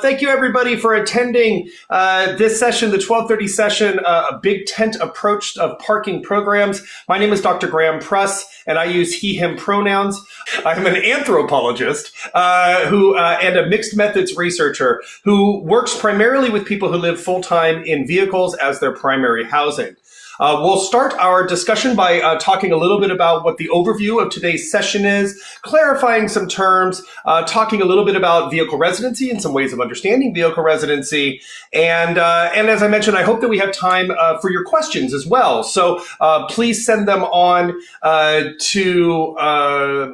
Thank you, everybody, for attending this session, the 12:30 session, a big tent approach of parking programs. My name is Dr. Graham Pruss, and I use he, him pronouns. I'm an anthropologist and a mixed methods researcher who works primarily with people who live full-time in vehicles as their primary housing. We'll start our discussion by talking a little bit about what the overview of today's session is, clarifying some terms, talking a little bit about vehicle residency and some ways of understanding vehicle residency. And as I mentioned, I hope that we have time for your questions as well. So please send them on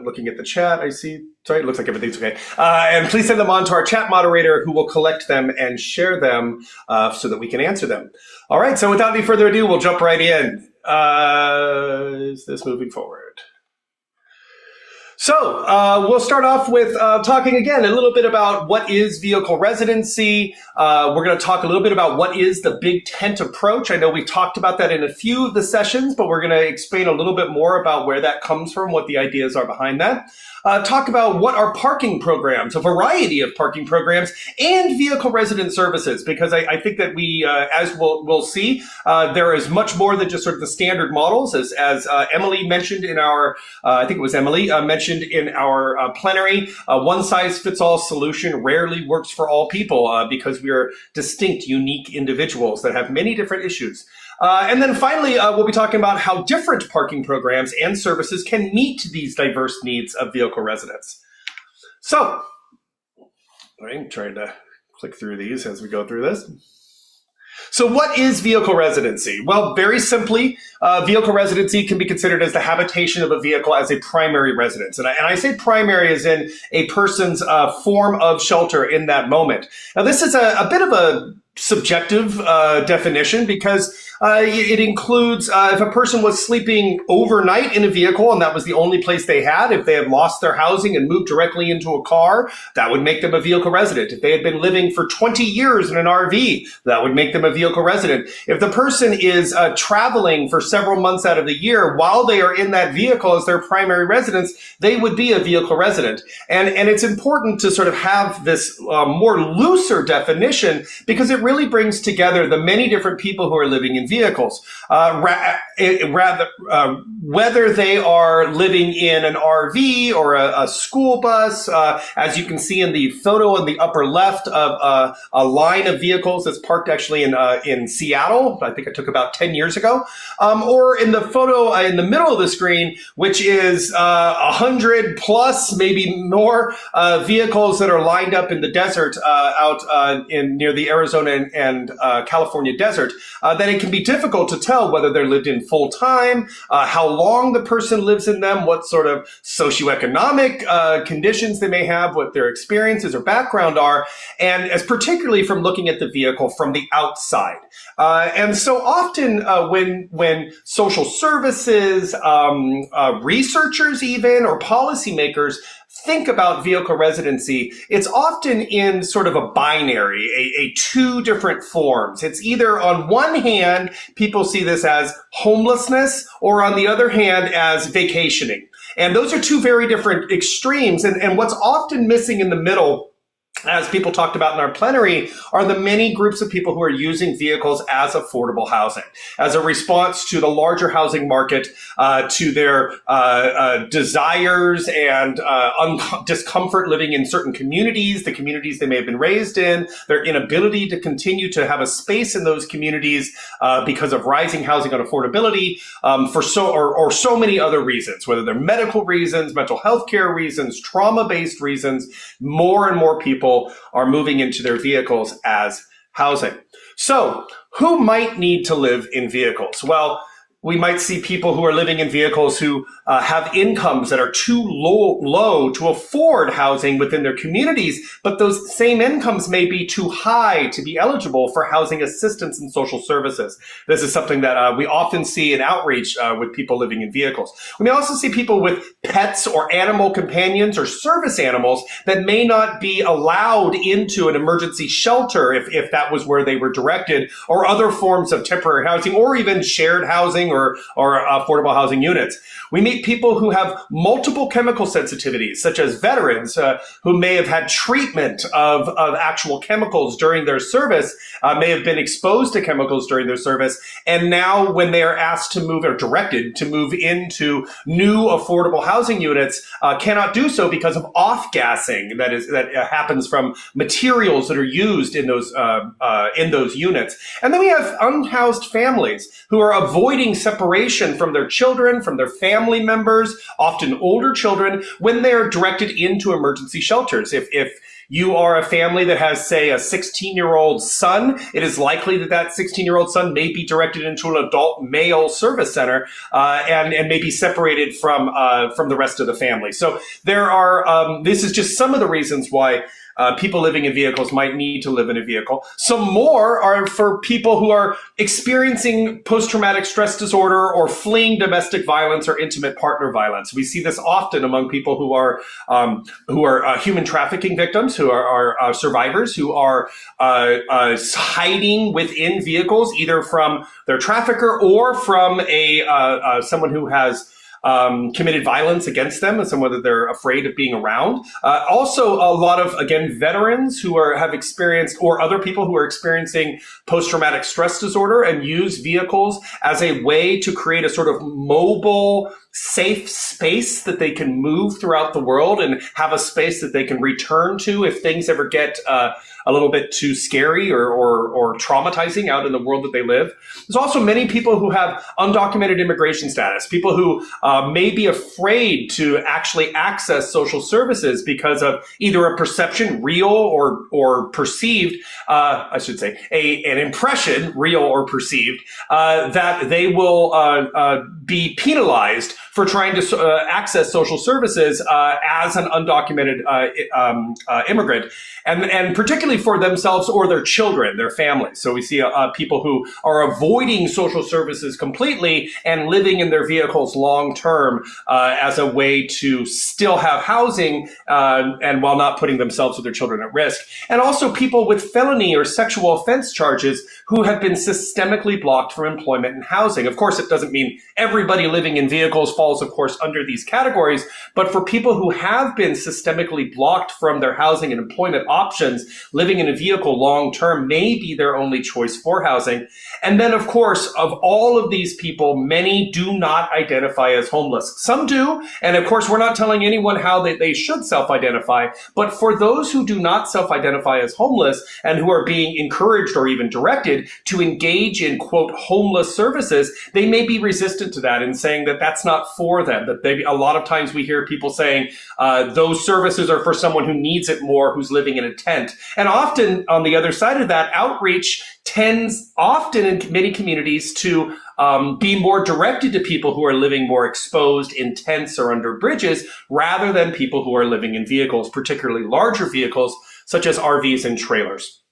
looking at the chat, I see. Sorry, it looks like everything's okay. And please send them on to our chat moderator who will collect them and share them so that we can answer them. All right, so without any further ado, we'll jump right in. Is this moving forward? So we'll start off with talking again a little bit about what is vehicle residency. We're going to talk a little bit about what is the big tent approach. I know we've talked about that in a few of the sessions, but we're going to explain a little bit more about where that comes from, what the ideas are behind that. Talk about what are parking programs, a variety of parking programs, and vehicle resident services, because I think that we, as we'll see, there is much more than just sort of the standard models, as Emily mentioned in our, I think it was Emily, mentioned in our plenary, one-size-fits-all solution rarely works for all people because we are distinct, unique individuals that have many different issues. And then finally, we'll be talking about how different parking programs and services can meet these diverse needs of vehicle residents. So, I'm trying to click through these as we go through this. So what is vehicle residency? Well, very simply, vehicle residency can be considered as the habitation of a vehicle as a primary residence. And I say primary as in a person's form of shelter in that moment. Now, this is a bit of a subjective definition because it includes if a person was sleeping overnight in a vehicle and that was the only place they had, if they had lost their housing and moved directly into a car, that would make them a vehicle resident. If they had been living for 20 years in an RV, that would make them a vehicle resident. If the person is traveling for several months out of the year while they are in that vehicle as their primary residence, they would be a vehicle resident. And it's important to sort of have this more looser definition because it really brings together the many different people who are living in vehicles, whether they are living in an RV or a school bus, as you can see in the photo in the upper left of a line of vehicles that's parked actually in Seattle, I think I took about 10 years ago, or in the photo in the middle of the screen, which is 100 plus, maybe more vehicles that are lined up in the desert out near the Arizona and California desert, then it can be difficult to tell whether they're lived in full time, how long the person lives in them, what sort of socioeconomic conditions they may have, what their experiences or background are, and as particularly from looking at the vehicle from the outside. And so often when social services, researchers even, or policymakers think about vehicle residency, it's often in sort of a binary, two different forms. It's either on one hand, people see this as homelessness, or on the other hand, as vacationing. And those are two very different extremes. And what's often missing in the middle, as people talked about in our plenary, are the many groups of people who are using vehicles as affordable housing, as a response to the larger housing market, to their desires and discomfort living in certain communities, the communities they may have been raised in, their inability to continue to have a space in those communities because of rising housing unaffordability, for so many other reasons, whether they're medical reasons, mental health care reasons, trauma-based reasons. More and more people are moving into their vehicles as housing. So who might need to live in vehicles? Well, we might see people who are living in vehicles who have incomes that are too low to afford housing within their communities, but those same incomes may be too high to be eligible for housing assistance and social services. This is something that we often see in outreach with people living in vehicles. We may also see people with pets or animal companions or service animals that may not be allowed into an emergency shelter if that was where they were directed, or other forms of temporary housing, or even shared housing or affordable housing units. We meet people who have multiple chemical sensitivities, such as veterans who may have had treatment of actual chemicals during their service, may have been exposed to chemicals during their service, and now when they are asked to move or directed to move into new affordable housing units, cannot do so because of off-gassing that happens from materials that are used in those units. And then we have unhoused families who are avoiding separation from their children, from their family members, often older children, when they are directed into emergency shelters. If you are a family that has, say, a 16-year-old son, it is likely that that 16-year-old son may be directed into an adult male service center and may be separated from the rest of the family. So there are, this is just some of the reasons why people living in vehicles might need to live in a vehicle. Some more are for people who are experiencing post-traumatic stress disorder or fleeing domestic violence or intimate partner violence. We see this often among people who are human trafficking victims, who are survivors, who are hiding within vehicles, either from their trafficker or from someone who has committed violence against them and someone that they're afraid of being around. Also, a lot of, again, veterans who have experienced, or other people who are experiencing post-traumatic stress disorder and use vehicles as a way to create a sort of mobile, safe space that they can move throughout the world and have a space that they can return to if things ever get a little bit too scary or traumatizing out in the world that they live. There's also many people who have undocumented immigration status, people who may be afraid to actually access social services because of either a perception, real or perceived, I should say, an impression, real or perceived, that they will be penalized for trying to access social services as an undocumented immigrant, and particularly for themselves or their children, their families. So we see people who are avoiding social services completely and living in their vehicles long term as a way to still have housing and while not putting themselves or their children at risk. And also people with felony or sexual offense charges who have been systemically blocked from employment and housing. Of course, it doesn't mean everybody living in vehicles falls, of course, under these categories, but for people who have been systemically blocked from their housing and employment options, living in a vehicle long term may be their only choice for housing. And then, of course, of all of these people, many do not identify as homeless. Some do, and of course, we're not telling anyone how they should self-identify, but for those who do not self-identify as homeless and who are being encouraged or even directed to engage in, quote, homeless services, they may be resistant to that and saying that that's not for them. That a lot of times we hear people saying those services are for someone who needs it more, who's living in a tent. And often on the other side of that, outreach tends often in many communities to be more directed to people who are living more exposed in tents or under bridges rather than people who are living in vehicles, particularly larger vehicles such as RVs and trailers.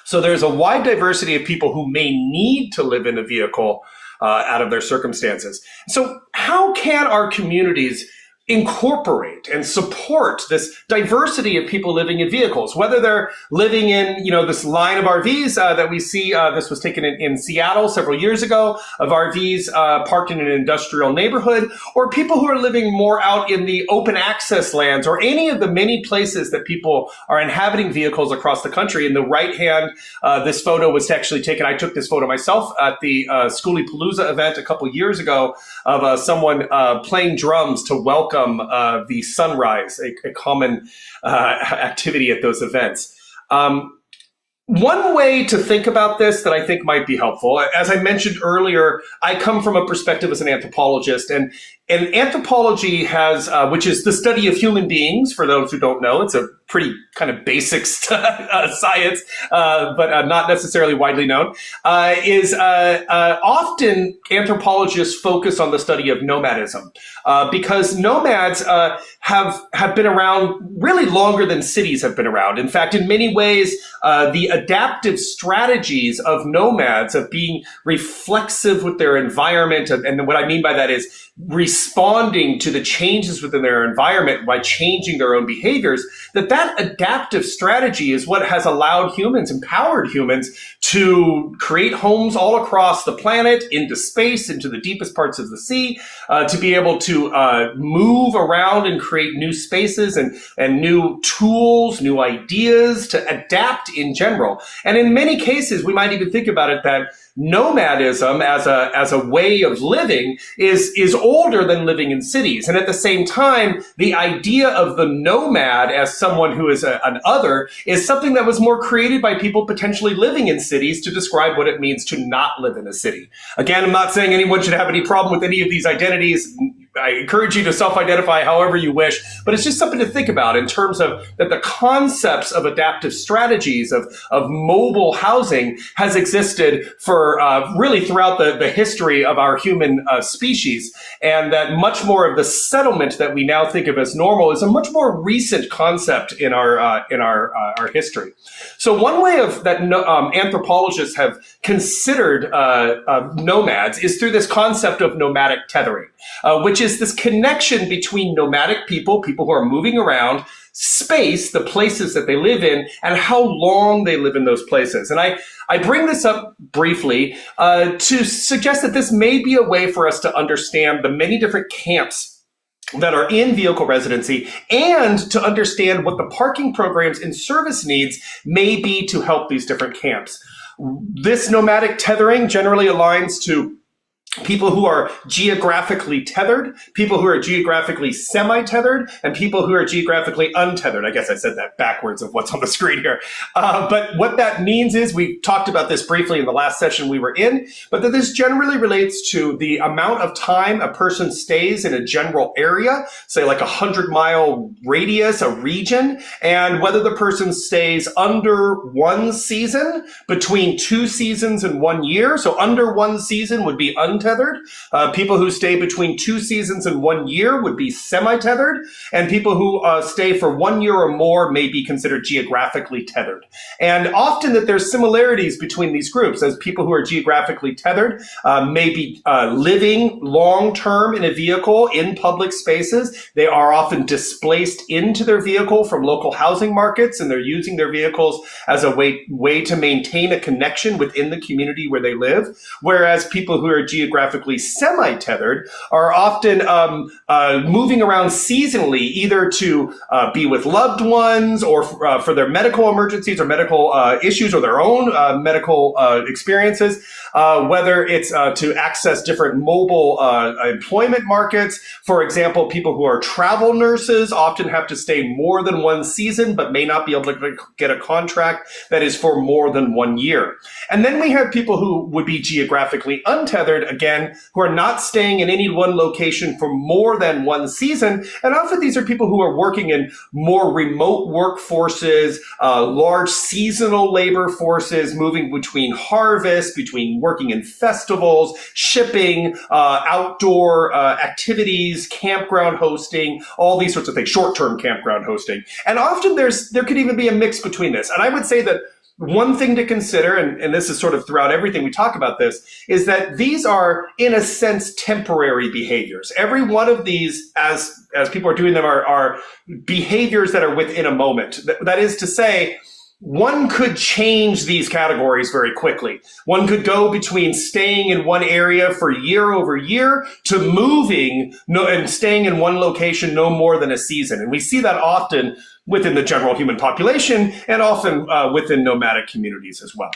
So there's a wide diversity of people who may need to live in a vehicle out of their circumstances. So how can our communities incorporate and support this diversity of people living in vehicles, whether they're living in, this line of RVs that we see, this was taken in Seattle several years ago, of RVs parked in an industrial neighborhood, or people who are living more out in the open access lands, or any of the many places that people are inhabiting vehicles across the country. In the right hand, this photo was actually taken, I took this photo myself at the Schoolypalooza event a couple years ago of someone playing drums to welcome the sunrise, a common activity at those events. One way to think about this that I think might be helpful, as I mentioned earlier, I come from a perspective as an anthropologist, and anthropology has, which is the study of human beings, for those who don't know, it's a pretty kind of basic science, but not necessarily widely known, is often anthropologists focus on the study of nomadism, because nomads have been around really longer than cities have been around. In fact, in many ways, the adaptive strategies of nomads, of being reflexive with their environment, and what I mean by that is responding to the changes within their environment by changing their own behaviors, that adaptive strategy is what has allowed humans, empowered humans, to create homes all across the planet, into space, into the deepest parts of the sea, to be able to move around and create new spaces and new tools, new ideas, to adapt in general. And in many cases, we might even think about it that nomadism as a way of living is older than living in cities. And at the same time, the idea of the nomad as someone who is an other is something that was more created by people potentially living in cities to describe what it means to not live in a city. Again, I'm not saying anyone should have any problem with any of these identities. I encourage you to self-identify however you wish, but it's just something to think about in terms of that the concepts of adaptive strategies of mobile housing has existed for really throughout the history of our human species, and that much more of the settlement that we now think of as normal is a much more recent concept in our history. So one way of that anthropologists have considered nomads is through this concept of nomadic tethering, which is this connection between nomadic people who are moving around, space, the places that they live in, and how long they live in those places. And I bring this up briefly to suggest that this may be a way for us to understand the many different camps that are in vehicle residency, and to understand what the parking programs and service needs may be to help these different camps. This nomadic tethering generally aligns to people who are geographically tethered, people who are geographically semi-tethered, and people who are geographically untethered. I guess I said that backwards of what's on the screen here. But what that means is, we talked about this briefly in the last session we were in, but that this generally relates to the amount of time a person stays in a general area, say like 100-mile radius, a region, and whether the person stays under 1 season, between 2 seasons and 1 year. So under 1 season would be untethered. People who stay between 2 seasons and 1 year would be semi-tethered, and people who stay for 1 year or more may be considered geographically tethered. And often that there's similarities between these groups, as people who are geographically tethered may be living long-term in a vehicle in public spaces. They are often displaced into their vehicle from local housing markets, and they're using their vehicles as a way to maintain a connection within the community where they live. Whereas people who are geographically semi-tethered are often moving around seasonally, either to be with loved ones, or for their medical emergencies or medical issues, or their own medical experiences, whether it's to access different mobile employment markets. For example, people who are travel nurses often have to stay more than 1 season, but may not be able to get a contract that is for more than 1 year. And then we have people who would be geographically untethered, again, who are not staying in any one location for more than 1 season. And often these are people who are working in more remote workforces, large seasonal labor forces, moving between harvests, between working in festivals, shipping, outdoor activities, campground hosting, all these sorts of things, short-term campground hosting. And often there could even be a mix between this. And I would say that one thing to consider, and this is sort of throughout everything we talk about this, is that these are, in a sense, temporary behaviors. Every one of these, as people are doing them, are behaviors that are within a moment. That is to say, one could change these categories very quickly. One could go between staying in one area for year over year to moving and staying in one location no more than a season. And we see that often within the general human population, and often within nomadic communities as well.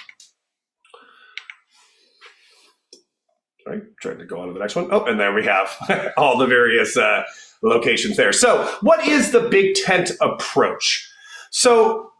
Sorry, trying to go on to the next one. Oh, and there we have all the various locations there. So what is the big tent approach? So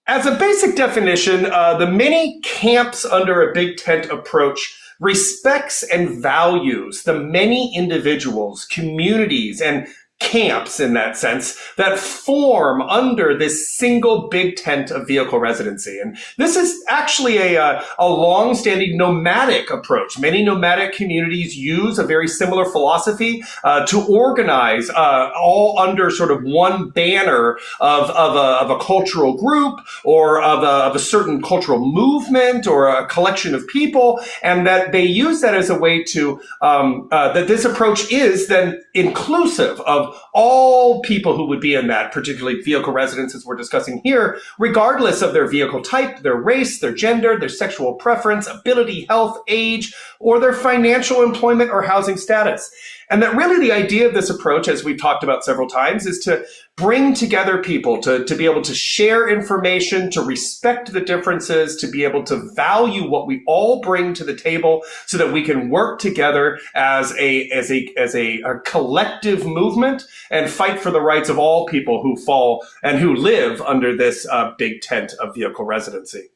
as a basic definition, the many camps under a big tent approach respects and values the many individuals, communities, and camps in that sense that form under this single big tent of vehicle residency. And this is actually a long-standing nomadic approach. Many nomadic communities use a very similar philosophy to organize all under sort of one banner of a cultural group or of a certain cultural movement or a collection of people, and that they use that as a way to that this approach is then inclusive of all people who would be in that, particularly vehicle residents, as we're discussing here, regardless of their vehicle type, their race, their gender, their sexual preference, ability, health, age, or their financial, employment, or housing status. And that really the idea of this approach, as we've talked about several times, is to bring together people, to be able to share information, to respect the differences, to be able to value what we all bring to the table so that we can work together as a collective movement and fight for the rights of all people who fall and who live under this big tent of vehicle residency.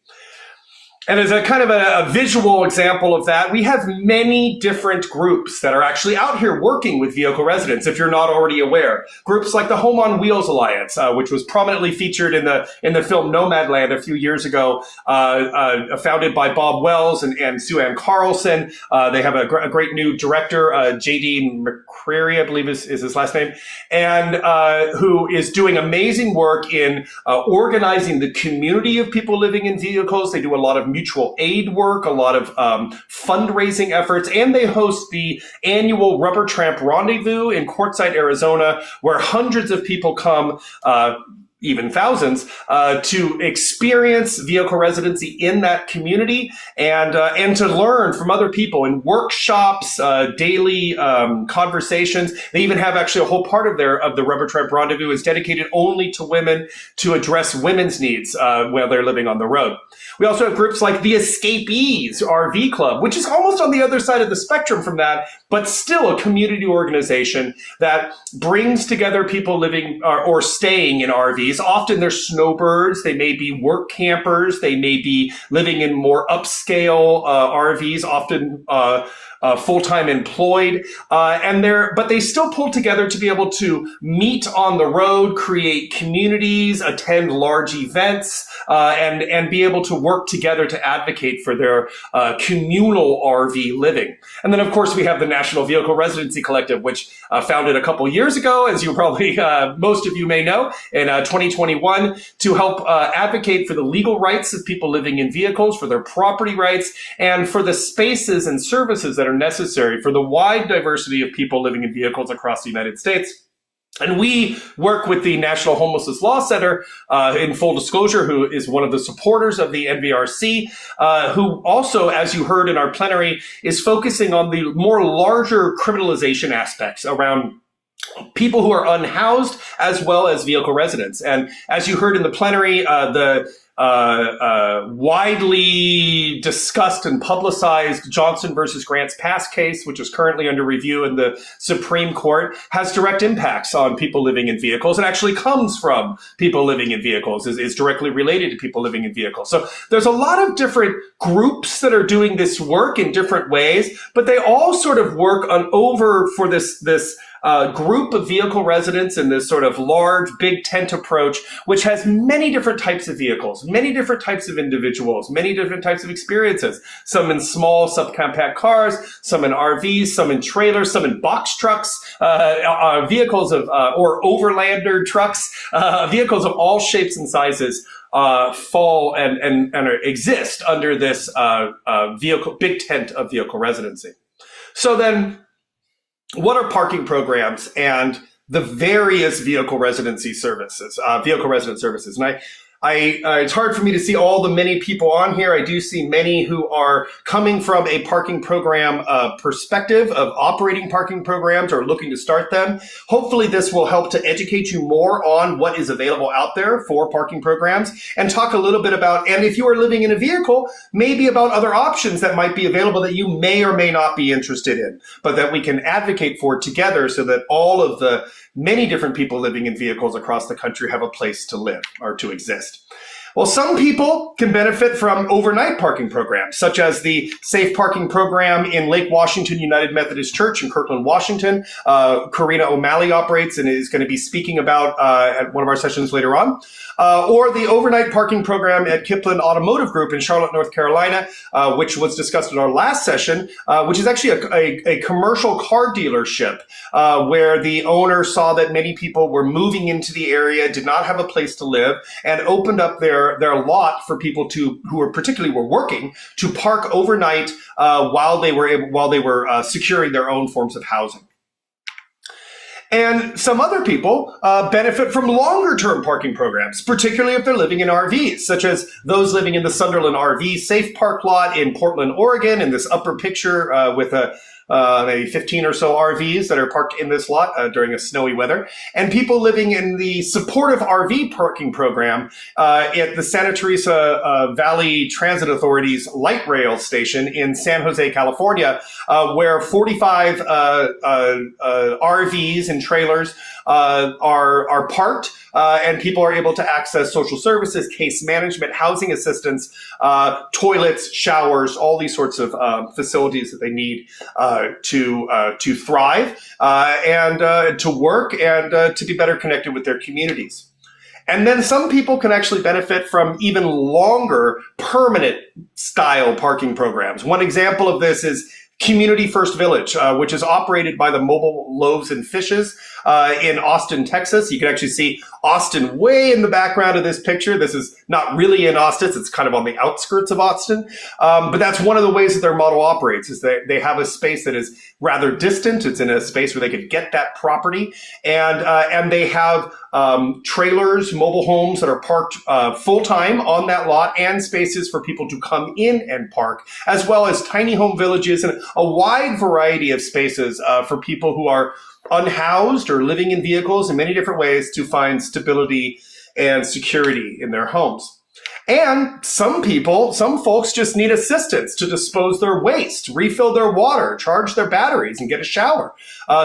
And as a kind of a visual example of that, we have many different groups that are actually out here working with vehicle residents, if you're not already aware. Groups like the Home on Wheels Alliance, which was prominently featured in the film Nomadland a few years ago, founded by Bob Wells and Sue Ann Carlson. They have a great new director, J.D. McCreary, I believe is his last name, and who is doing amazing work in organizing the community of people living in vehicles. They do a lot of mutual aid work, a lot of fundraising efforts, and they host the annual Rubber Tramp Rendezvous in Quartzsite, Arizona, where hundreds of people come, even thousands, to experience vehicle residency in that community and to learn from other people in workshops, daily conversations. They even have actually a whole part of the Rubber Tramp Rendezvous is dedicated only to women to address women's needs while they're living on the road. We also have groups like the Escapees RV Club, which is almost on the other side of the spectrum from that, but still a community organization that brings together people living or staying in RVs. Often they're snowbirds, they may be work campers, they may be living in more upscale RVs, often full-time employed, but they still pull together to be able to meet on the road, create communities, attend large events, and be able to work together to advocate for their communal RV living. And then, of course, we have the National Vehicle Residency Collective, which founded a couple years ago, as you probably, most of you may know, in 2021, to help advocate for the legal rights of people living in vehicles, for their property rights, and for the spaces and services that are necessary for the wide diversity of people living in vehicles across the United States. And we work with the National Homelessness Law Center, in full disclosure, who is one of the supporters of the NVRC, who also, as you heard in our plenary, is focusing on the more larger criminalization aspects around people who are unhoused as well as vehicle residents. And as you heard in the plenary, the widely discussed and publicized Johnson versus Grants Pass case, which is currently under review in the Supreme Court, has direct impacts on people living in vehicles and actually comes from people living in vehicles, is directly related to people living in vehicles. So there's a lot of different groups that are doing this work in different ways, but they all sort of work for this group of vehicle residents in this sort of large, big tent approach, which has many different types of vehicles, many different types of individuals, many different types of experiences, some in small subcompact cars, some in RVs, some in trailers, some in box trucks, vehicles of, or overlander trucks, vehicles of all shapes and sizes fall and exist under this big tent of vehicle residency. So then, what are parking programs and the various vehicle residency services, vehicle resident services? And it's hard for me to see all the many people on here. I do see many who are coming from a parking program perspective of operating parking programs or looking to start them. Hopefully this will help to educate you more on what is available out there for parking programs and talk a little bit about, and if you are living in a vehicle, maybe about other options that might be available that you may or may not be interested in, but that we can advocate for together so that all of the many different people living in vehicles across the country have a place to live or to exist. Well, some people can benefit from overnight parking programs, such as the Safe Parking Program in Lake Washington United Methodist Church in Kirkland, Washington. Karina O'Malley operates and is going to be speaking about at one of our sessions later on. Or the overnight parking program at Kipling Automotive Group in Charlotte, North Carolina, which was discussed in our last session, which is actually a commercial car dealership where the owner saw that many people were moving into the area, did not have a place to live, and opened up their lot for people who were particularly working to park overnight while they were securing their own forms of housing. And some other people benefit from longer-term parking programs, particularly if they're living in RVs, such as those living in the Sunderland RV Safe Park lot in Portland, Oregon, in this upper picture with maybe 15 or so RVs that are parked in this lot during a snowy weather, and people living in the supportive RV parking program at the Santa Teresa Valley Transit Authority's light rail station in San Jose, California, where 45 RVs and trailers are parked, and people are able to access social services, case management, housing assistance, toilets, showers, all these sorts of facilities that they need to thrive and to work and to be better connected with their communities. And then some people can actually benefit from even longer permanent style parking programs. One example of this is Community First Village, which is operated by the Mobile Loaves and Fishes in Austin, Texas. You can actually see Austin way in the background of this picture. This is not really in Austin. It's kind of on the outskirts of Austin. But that's one of the ways that their model operates, is they have a space that is rather distant. It's in a space where they could get that property. And they have trailers, mobile homes that are parked full-time on that lot, and spaces for people to come in and park, as well as tiny home villages and a wide variety of spaces for people who are unhoused or living in vehicles in many different ways to find stability and security in their homes. And some folks just need assistance to dispose their waste, refill their water, charge their batteries, and get a shower,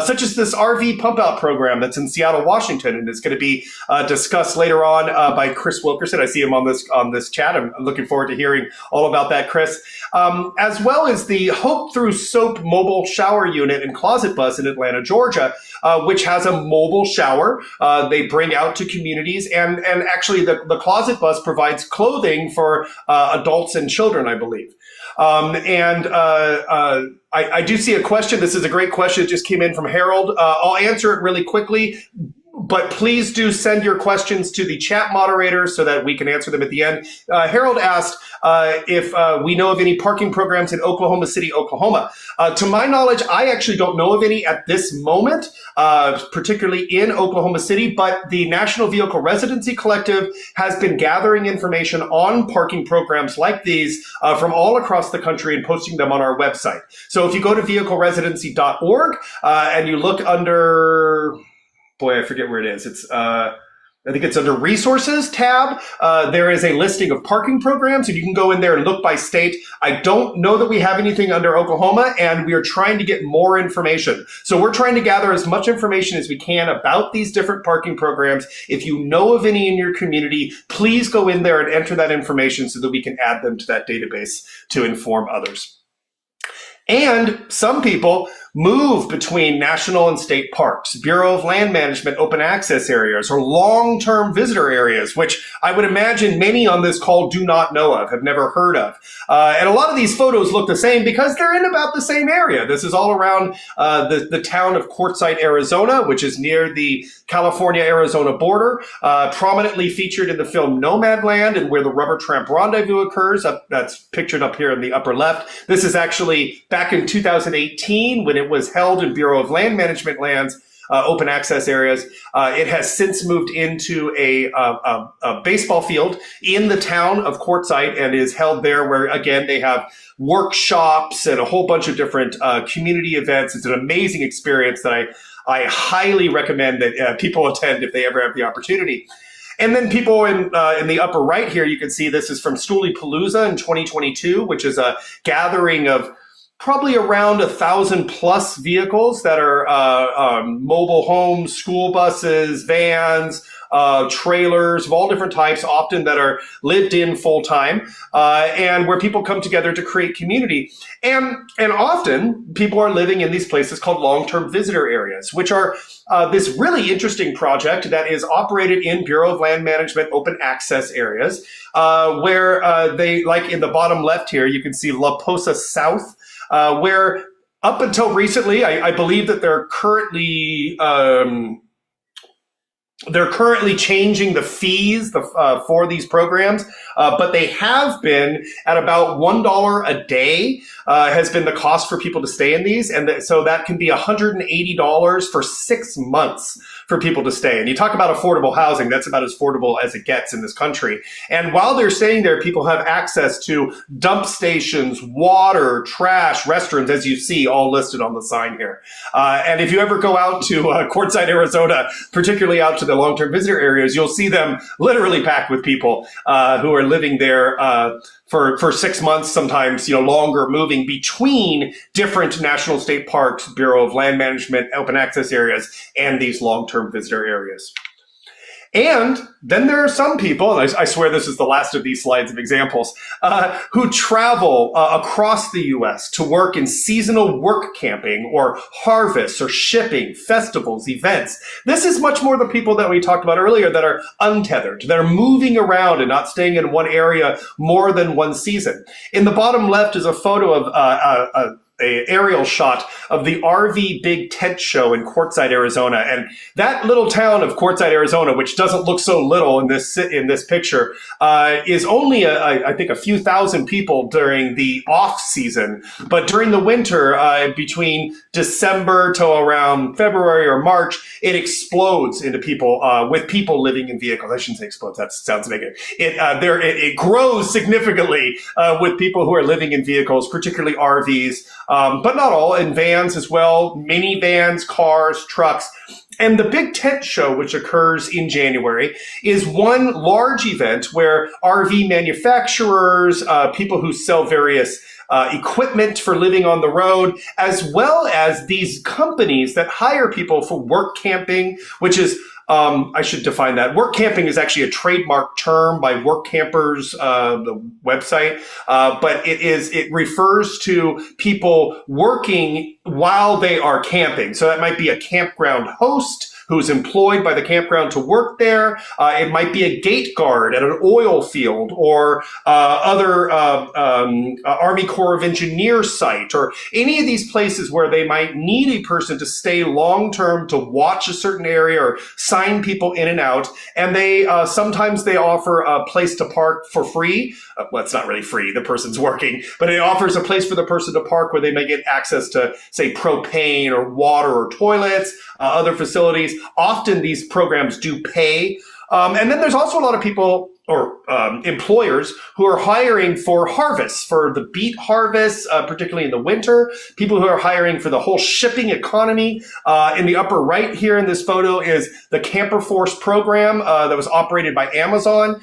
such as this RV pump out program that's in Seattle, Washington, and is going to be discussed later on by Chris Wilkerson. I see him on this chat. I'm looking forward to hearing all about that, Chris. As well as the Hope Through Soap mobile shower unit and closet bus in Atlanta, Georgia, which has a mobile shower they bring out to communities, and actually the closet bus provides clothing for adults and children, I believe. I do see a question. This is a great question. It just came in from Harold. I'll answer it really quickly, but please do send your questions to the chat moderator so that we can answer them at the end. Harold asked if we know of any parking programs in Oklahoma City, Oklahoma. To my knowledge, I actually don't know of any at this moment, particularly in Oklahoma City, but the National Vehicle Residency Collective has been gathering information on parking programs like these from all across the country and posting them on our website. So if you go to vehicleresidency.org and you look under... Boy, I forget where it is. It's, I think it's under Resources tab. There is a listing of parking programs, and you can go in there and look by state. I don't know that we have anything under Oklahoma, and we are trying to get more information. So we're trying to gather as much information as we can about these different parking programs. If you know of any in your community, please go in there and enter that information so that we can add them to that database to inform others. And some people move between national and state parks, Bureau of Land Management open access areas, or long-term visitor areas, which I would imagine many on this call do not know of, have never heard of. And a lot of these photos look the same because they're in about the same area. This is all around the town of Quartzsite, Arizona, which is near the California-Arizona border, prominently featured in the film Nomadland, and where the Rubber Tramp Rendezvous occurs. That's pictured up here in the upper left. This is actually back in 2018 when it was held in Bureau of Land Management lands, open access areas. It has since moved into a baseball field in the town of Quartzsite and is held there where, again, they have workshops and a whole bunch of different community events. It's an amazing experience that I highly recommend that people attend if they ever have the opportunity. And then people in the upper right here, you can see this is from Stoolypalooza in 2022, which is a gathering of probably around 1,000+ vehicles that are mobile homes, school buses, vans, trailers of all different types, often that are lived in full time, and where people come together to create community. And often people are living in these places called long-term visitor areas, which are this really interesting project that is operated in Bureau of Land Management open access areas, where they, like in the bottom left here, you can see La Posa South, where up until recently, I believe that they're currently changing the fees for these programs, but they have been at about $1 a day has been the cost for people to stay in these, and so that can be $180 for 6 months for people to stay. And you talk about affordable housing, that's about as affordable as it gets in this country. And while they're staying there, people have access to dump stations, water, trash, restrooms, as you see, all listed on the sign here. And if you ever go out to Quartzsite, Arizona, particularly out to the long-term visitor areas, you'll see them literally packed with people who are living there for 6 months, sometimes longer, moving between different national state parks, Bureau of Land Management, open access areas, and these long-term visitor areas. And then there are some people, and I swear this is the last of these slides of examples, who travel across the U.S. to work in seasonal work camping or harvests or shipping, festivals, events. This is much more the people that we talked about earlier that are untethered, that are moving around and not staying in one area more than one season. In the bottom left is a photo of a aerial shot of the RV Big Tent Show in Quartzsite, Arizona. And that little town of Quartzsite, Arizona, which doesn't look so little in this picture, is only, I think, a few thousand people during the off season. But during the winter, between December to around February or March, it explodes into people, with people living in vehicles. I shouldn't say explodes, that sounds negative. It grows significantly with people who are living in vehicles, particularly RVs. But not all, in vans as well, minivans, cars, trucks. And the Big Tent Show, which occurs in January, is one large event where RV manufacturers, people who sell various equipment for living on the road, as well as these companies that hire people for work camping, which is I should define that. Work camping is actually a trademark term by Work Campers, the website, but it refers to people working while they are camping. So that might be a campground host who's employed by the campground to work there. It might be a gate guard at an oil field or other Army Corps of Engineers site, or any of these places where they might need a person to stay long-term to watch a certain area or sign people in and out. And they sometimes they offer a place to park for free. Well, it's not really free, the person's working, but it offers a place for the person to park where they may get access to, say, propane or water or toilets, other facilities. Often these programs do pay. And then there's also a lot of people or employers who are hiring for harvests, for the beet harvests, particularly in the winter, people who are hiring for the whole shipping economy. In the upper right here in this photo is the Camper Force program that was operated by Amazon.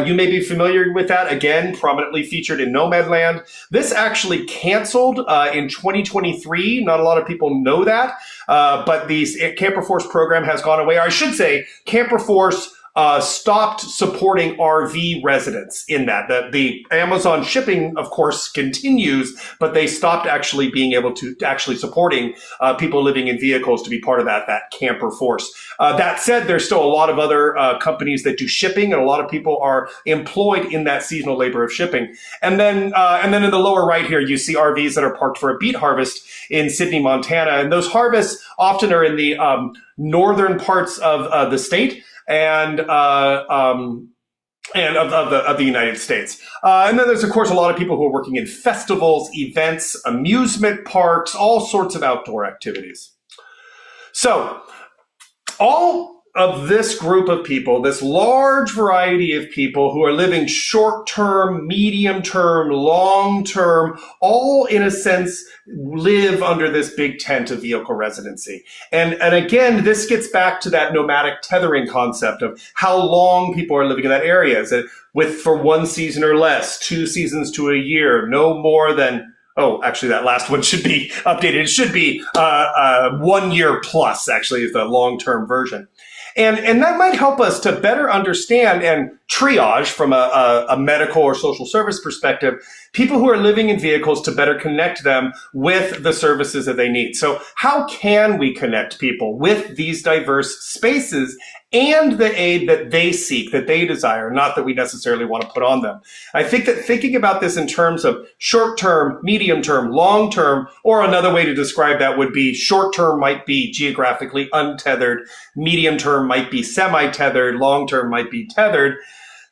You may be familiar with that, again, prominently featured in Nomadland. This actually canceled in 2023. Not a lot of people know that, but the Camper Force program has gone away. Or I should say, Camper Force stopped supporting RV residents in that. The Amazon shipping, of course, continues, but they stopped actually being able to actually supporting people living in vehicles to be part of that camper force. That said, there's still a lot of other companies that do shipping, and a lot of people are employed in that seasonal labor of shipping. And then in the lower right here, you see RVs that are parked for a beet harvest in Sydney, Montana. And those harvests often are in the northern parts of the state and of the United States. And then there's, of course, a lot of people who are working in festivals, events, amusement parks, all sorts of outdoor activities. So all of this group of people, this large variety of people who are living short-term, medium-term, long-term, all in a sense live under this big tent of vehicle residency. And again, this gets back to that nomadic tethering concept of how long people are living in that area. Is it for 1 season or less, 2 seasons to a year, no more than, oh, actually, that last one should be updated. It should be 1 year plus, actually, is the long-term version. And that might help us to better understand and triage from a medical or social service perspective, people who are living in vehicles to better connect them with the services that they need. So how can we connect people with these diverse spaces and the aid that they seek, that they desire, not that we necessarily want to put on them? I think that thinking about this in terms of short-term, medium-term, long-term, or another way to describe that would be short-term might be geographically untethered, medium-term might be semi-tethered, long-term might be tethered.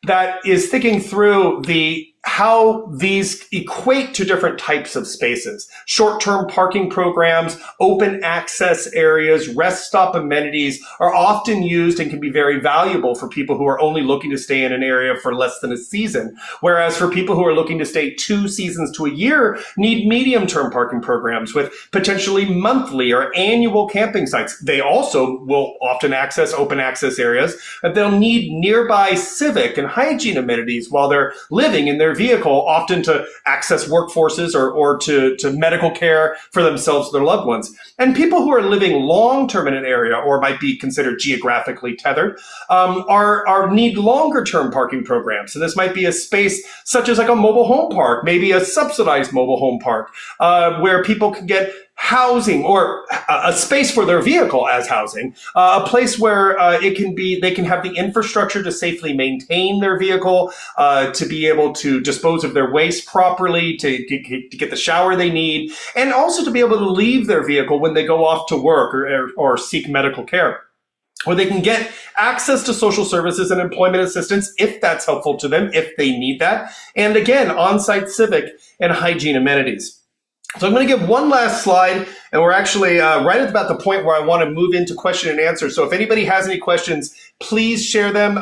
That is thinking through how these equate to different types of spaces. Short-term parking programs, open access areas, rest stop amenities are often used and can be very valuable for people who are only looking to stay in an area for less than a season. Whereas for people who are looking to stay 2 seasons to a year, need medium-term parking programs with potentially monthly or annual camping sites. They also will often access open access areas, but they'll need nearby civic and hygiene amenities while they're living in their vehicle, often to access workforces or to medical care for themselves or their loved ones. And people who are living long-term in an area or might be considered geographically tethered need longer-term parking programs. So this might be a space such as like a mobile home park, maybe a subsidized mobile home park, where people can get housing or a space for their vehicle as housing, a place where they can have the infrastructure to safely maintain their vehicle, to be able to dispose of their waste properly, to get the shower they need, and also to be able to leave their vehicle when they go off to work or seek medical care, where they can get access to social services and employment assistance if that's helpful to them, if they need that, and again, on-site civic and hygiene amenities. So I'm going to give one last slide, and we're actually right at about the point where I want to move into question and answer. So if anybody has any questions, please share them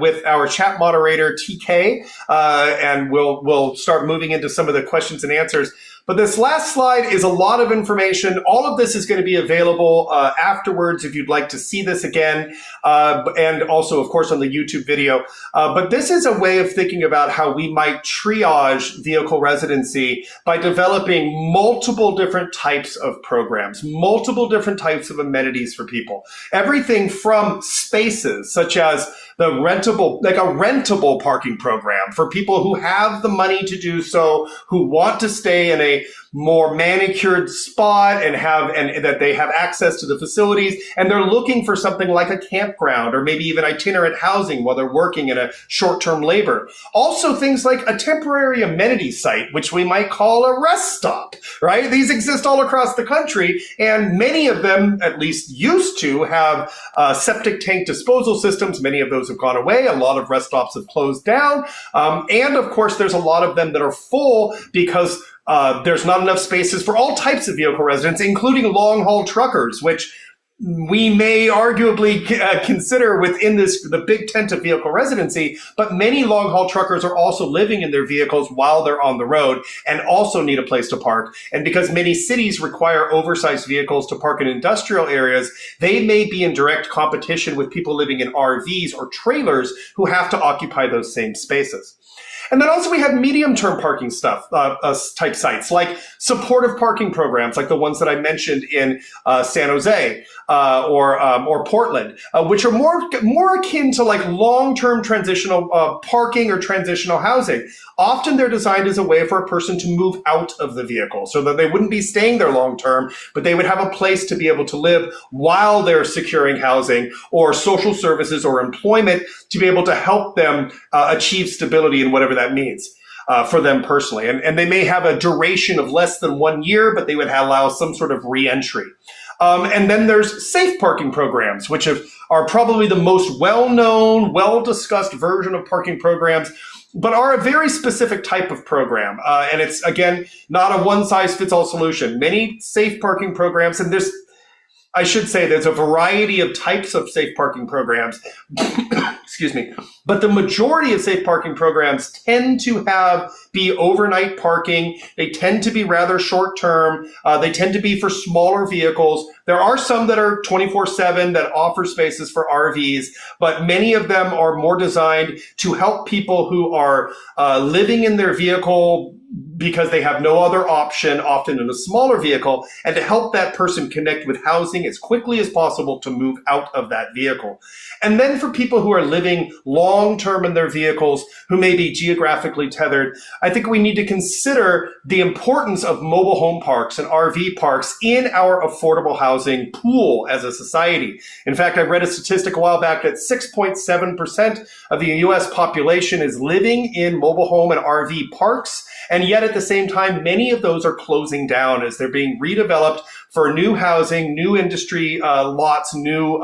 with our chat moderator, TK, and we'll start moving into some of the questions and answers. But this last slide is a lot of information. All of this is going to be available afterwards if you'd like to see this again, and also, of course, on the YouTube video. But this is a way of thinking about how we might triage vehicle residency by developing multiple different types of programs, multiple different types of amenities for people. Everything from spaces, such as a rentable parking program for people who have the money to do so, who want to stay in a more manicured spot and that they have access to the facilities, and they're looking for something like a campground or maybe even itinerant housing while they're working in a short-term labor. Also things like a temporary amenity site, which we might call a rest stop, right? These exist all across the country, and many of them, at least used to, have septic tank disposal systems. Many of those have gone away. A lot of rest stops have closed down. And of course, there's a lot of them that are full because there's not enough spaces for all types of vehicle residents, including long-haul truckers, which we may arguably consider within the big tent of vehicle residency, but many long-haul truckers are also living in their vehicles while they're on the road and also need a place to park. And because many cities require oversized vehicles to park in industrial areas, they may be in direct competition with people living in RVs or trailers who have to occupy those same spaces. And then also we have medium-term parking type sites, like supportive parking programs, like the ones that I mentioned in San Jose or Portland, which are more akin to like long-term transitional parking or transitional housing. Often they're designed as a way for a person to move out of the vehicle so that they wouldn't be staying there long-term, but they would have a place to be able to live while they're securing housing or social services or employment to be able to help them achieve stability in whatever that means for them personally. And they may have a duration of less than 1 year, but they would allow some sort of re-entry. And then there's safe parking programs, which are probably the most well-known, well-discussed version of parking programs, but are a very specific type of program. And it's, again, not a one-size-fits-all solution. Many safe parking programs, and I should say there's a variety of types of safe parking programs, excuse me, but the majority of safe parking programs tend to be overnight parking. They tend to be rather short-term. They tend to be for smaller vehicles. There are some that are 24/7 that offer spaces for RVs, but many of them are more designed to help people who are living in their vehicle because they have no other option, often in a smaller vehicle, and to help that person connect with housing as quickly as possible to move out of that vehicle. And then for people who are living long-term in their vehicles, who may be geographically tethered, I think we need to consider the importance of mobile home parks and RV parks in our affordable housing pool as a society. In fact, I read a statistic a while back that 6.7% of the US population is living in mobile home and RV parks. And yet at the same time, many of those are closing down as they're being redeveloped for new housing, new industry lots, new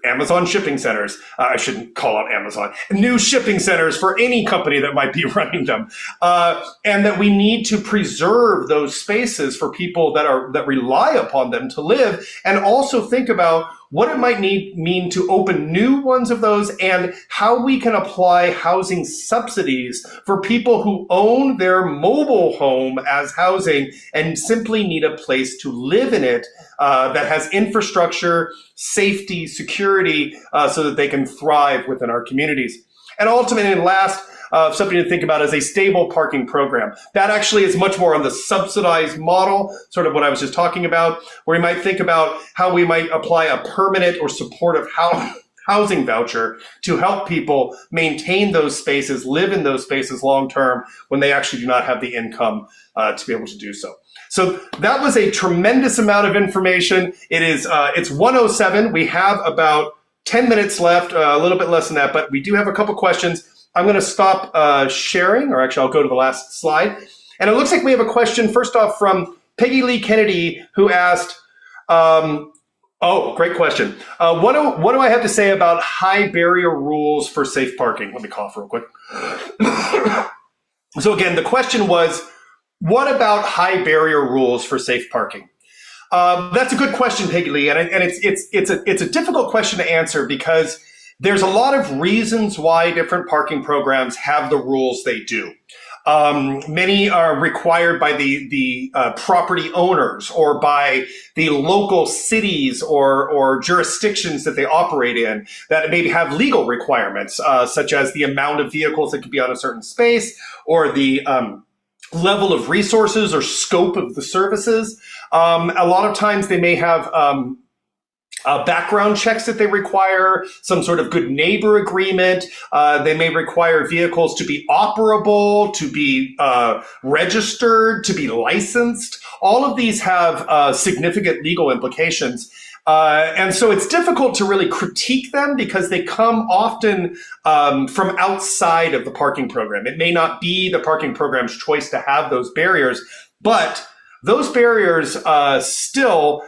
Amazon shipping centers. I shouldn't call out Amazon. New shipping centers for any company that might be running them. And that we need to preserve those spaces for people that rely upon them to live, and also think about what it might mean to open new ones of those, and how we can apply housing subsidies for people who own their mobile home as housing and simply need a place to live in it that has infrastructure, safety, security, so that they can thrive within our communities. And ultimately, and last, something to think about is a stable parking program. That actually is much more on the subsidized model, sort of what I was just talking about, where we might think about how we might apply a permanent or supportive housing voucher to help people maintain those spaces, live in those spaces long term when they actually do not have the income to be able to do so. So that was a tremendous amount of information. It's 1:07. We have about 10 minutes left, a little bit less than that, but we do have a couple questions. I'm going to stop sharing, or actually I'll go to the last slide. And it looks like we have a question, first off, from Peggy Lee Kennedy, who asked, great question. What do I have to say about high barrier rules for safe parking? Let me cough real quick. So again, the question was, what about high barrier rules for safe parking? That's a good question, Peggy Lee, and it's a difficult question to answer because there's a lot of reasons why different parking programs have the rules they do. Many are required by the property owners or by the local cities or jurisdictions that they operate in that maybe have legal requirements, such as the amount of vehicles that can be on a certain space, or the level of resources or scope of the services. A lot of times they may have background checks that they require, some sort of good neighbor agreement. They may require vehicles to be operable, to be registered, to be licensed. All of these have significant legal implications. And so it's difficult to really critique them because they come often from outside of the parking program. It may not be the parking program's choice to have those barriers, but those barriers still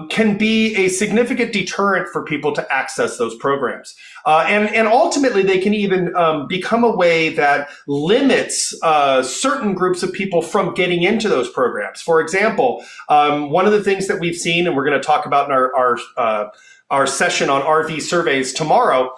can be a significant deterrent for people to access those programs. And ultimately, they can even become a way that limits certain groups of people from getting into those programs. For example, one of the things that we've seen, and we're going to talk about in our session on RV surveys tomorrow,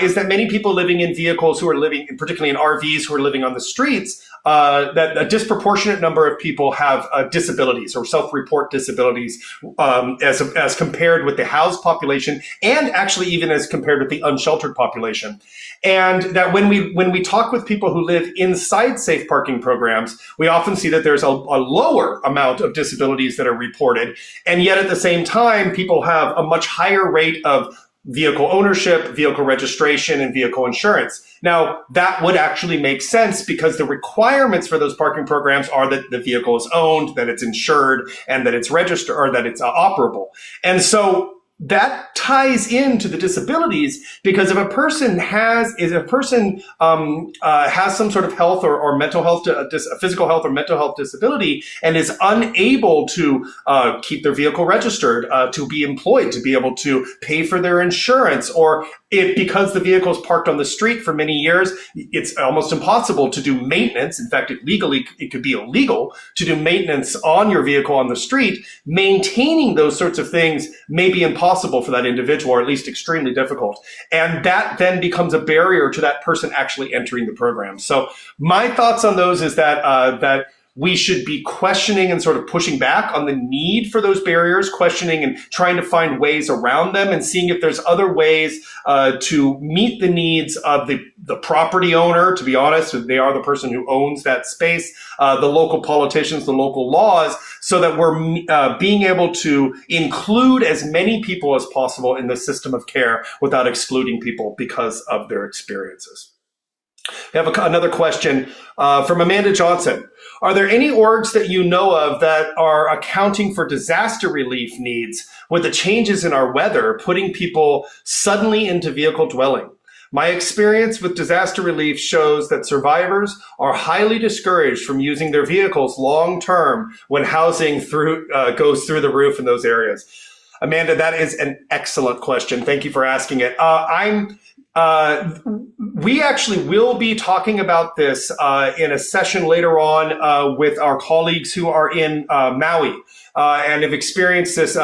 is that many people living in vehicles who are living, particularly in RVs, who are living on the streets, that a disproportionate number of people have disabilities or self-report disabilities as compared with the housed population, and actually even as compared with the unsheltered population. And that when we talk with people who live inside safe parking programs, we often see that there's a lower amount of disabilities that are reported. And yet at the same time, people have a much higher rate of vehicle ownership, vehicle registration, and vehicle insurance. Now, that would actually make sense because the requirements for those parking programs are that the vehicle is owned, that it's insured, and that it's registered, or that it's operable. And so that ties into the disabilities, because if a person has some sort of health or mental health, physical health or mental health disability, and is unable to keep their vehicle registered, to be employed, to be able to pay for their insurance, or if because the vehicle is parked on the street for many years, it's almost impossible to do maintenance. In fact, it could be illegal to do maintenance on your vehicle on the street. Maintaining those sorts of things may be impossible for that individual, or at least extremely difficult. And that then becomes a barrier to that person actually entering the program. So my thoughts on those is that we should be questioning and sort of pushing back on the need for those barriers, questioning and trying to find ways around them, and seeing if there's other ways to meet the needs of the property owner. To be honest, they are the person who owns that space, the local politicians, the local laws, so that we're being able to include as many people as possible in the system of care without excluding people because of their experiences. We have another question from Amanda Johnson. Are there any orgs that you know of that are accounting for disaster relief needs with the changes in our weather, putting people suddenly into vehicle dwelling? My experience with disaster relief shows that survivors are highly discouraged from using their vehicles long term when housing goes through the roof in those areas. Amanda, that is an excellent question. Thank you for asking it. We actually will be talking about this in a session later on with our colleagues who are in Maui and have experienced this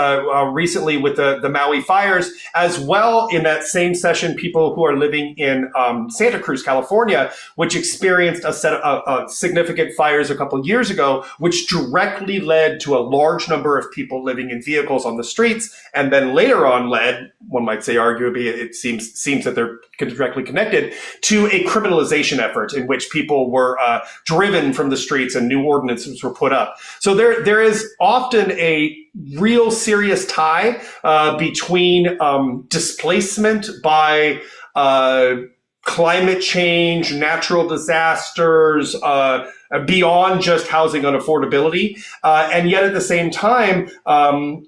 recently with the Maui fires, as well in that same session, people who are living in Santa Cruz, California, which experienced a set of significant fires a couple years ago, which directly led to a large number of people living in vehicles on the streets, and then later on led, one might say arguably, it seems that they're directly connected, to a criminalization effort in which people were driven from the streets and new ordinances were put up. So there is often a real serious tie between displacement by climate change, natural disasters, beyond just housing unaffordability. And yet at the same time,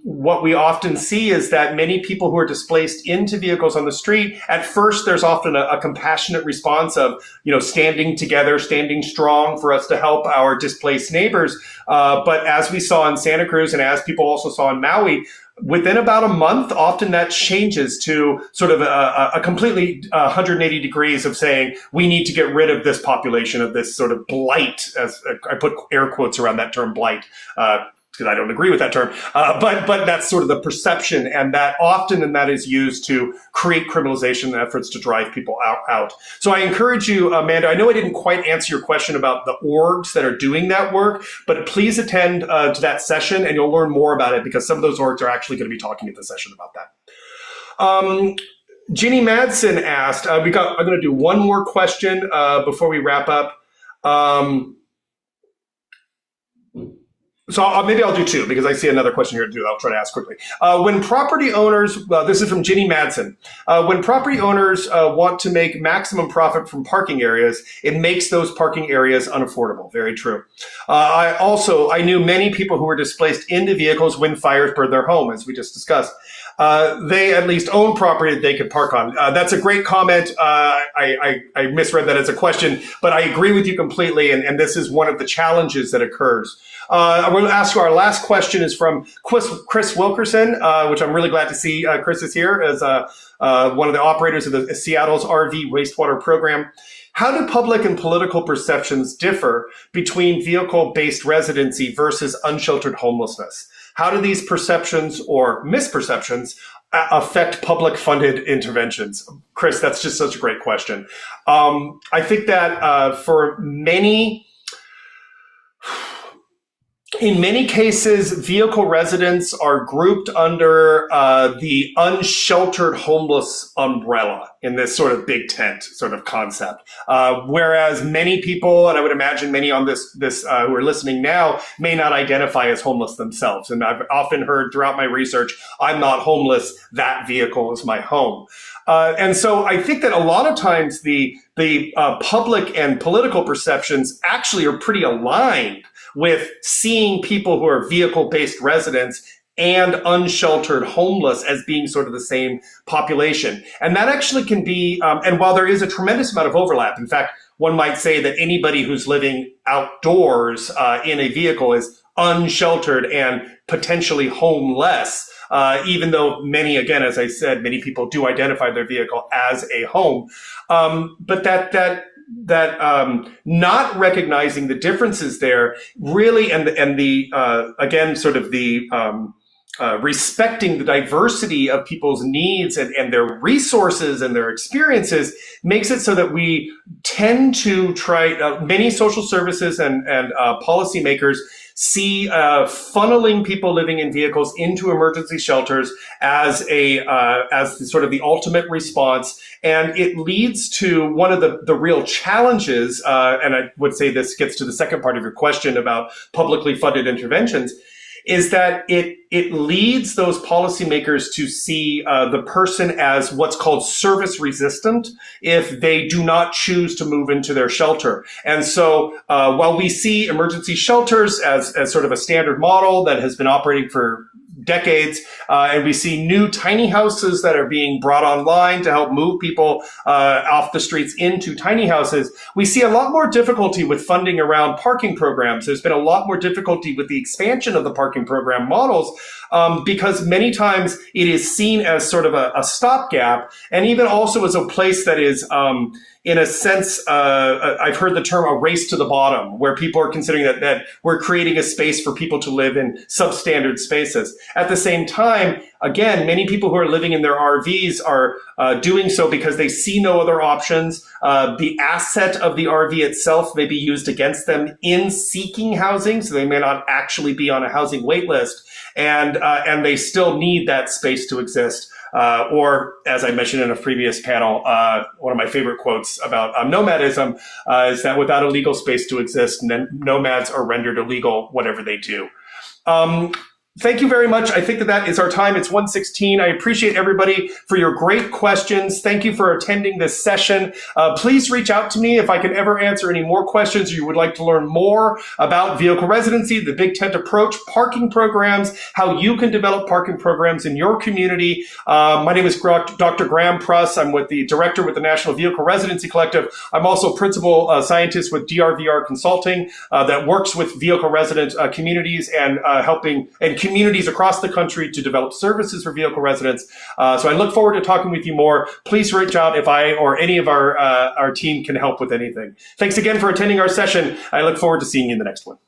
what we often see is that many people who are displaced into vehicles on the street, at first there's often a compassionate response of, standing together, standing strong for us to help our displaced neighbors. But as we saw in Santa Cruz and as people also saw in Maui, within about a month, often that changes to sort of a completely 180 degrees of saying, we need to get rid of this population, of this sort of blight, as I put air quotes around that term blight, because I don't agree with that term. But that's sort of the perception, and that often that is used to create criminalization efforts to drive people out. So I encourage you, Amanda, I know I didn't quite answer your question about the orgs that are doing that work, but please attend to that session and you'll learn more about it, because some of those orgs are actually going to be talking at the session about that. Ginny Madsen asked, I'm going to do one more question before we wrap up. So maybe I'll do two, because I see another question here to do. I'll try to ask quickly. When property owners, this is from Ginny Madsen. When property owners want to make maximum profit from parking areas, it makes those parking areas unaffordable. Very true. I knew many people who were displaced into vehicles when fires burned their home, as we just discussed. They at least own property that they could park on. That's a great comment. I misread that as a question, but I agree with you completely. And this is one of the challenges that occurs. I'm going to ask you, our last question is from Chris Wilkerson, which I'm really glad to see Chris is here as one of the operators of the Seattle's RV wastewater program. How do public and political perceptions differ between vehicle-based residency versus unsheltered homelessness? How do these perceptions or misperceptions affect public-funded interventions? Chris, that's just such a great question. I think that for in many cases, vehicle residents are grouped under the unsheltered homeless umbrella in this sort of big tent sort of concept. Whereas many people, and I would imagine many on this who are listening now, may not identify as homeless themselves. And I've often heard throughout my research, I'm not homeless, that vehicle is my home. And so I think that a lot of times the public and political perceptions actually are pretty aligned with seeing people who are vehicle-based residents and unsheltered homeless as being sort of the same population. And that actually can be, and while there is a tremendous amount of overlap, in fact, one might say that anybody who's living outdoors in a vehicle is unsheltered and potentially homeless, even though many, again, as I said, many people do identify their vehicle as a home. But that not recognizing the differences there really, and the again, sort of the respecting the diversity of people's needs and their resources and their experiences makes it so that we tend to try, many social services and policymakers see funneling people living in vehicles into emergency shelters as sort of the ultimate response. And it leads to one of the real challenges, and I would say this gets to the second part of your question about publicly funded interventions, is that it leads those policymakers to see the person as what's called service resistant if they do not choose to move into their shelter. And so while we see emergency shelters as sort of a standard model that has been operating for decades, and we see new tiny houses that are being brought online to help move people off the streets into tiny houses, we see a lot more difficulty with funding around parking programs. There's been a lot more difficulty with the expansion of the parking program models because many times it is seen as sort of a stopgap, and even also as a place that is in a sense, I've heard the term a race to the bottom, where people are considering that we're creating a space for people to live in substandard spaces. At the same time, again, many people who are living in their RVs are doing so because they see no other options. The asset of the RV itself may be used against them in seeking housing, so they may not actually be on a housing wait list, and they still need that space to exist. Or, as I mentioned in a previous panel, one of my favorite quotes about nomadism is that without a legal space to exist, nomads are rendered illegal, whatever they do. Thank you very much. I think that is our time. It's 1:16. I appreciate everybody for your great questions. Thank you for attending this session. Please reach out to me if I can ever answer any more questions or you would like to learn more about vehicle residency, the Big Tent approach, parking programs, how you can develop parking programs in your community. My name is Dr. Graham Pruss. I'm the director with the National Vehicle Residency Collective. I'm also principal scientist with DRVR Consulting that works with vehicle resident communities and communities across the country to develop services for vehicle residents. So I look forward to talking with you more. Please reach out if I or any of our team can help with anything. Thanks again for attending our session. I look forward to seeing you in the next one.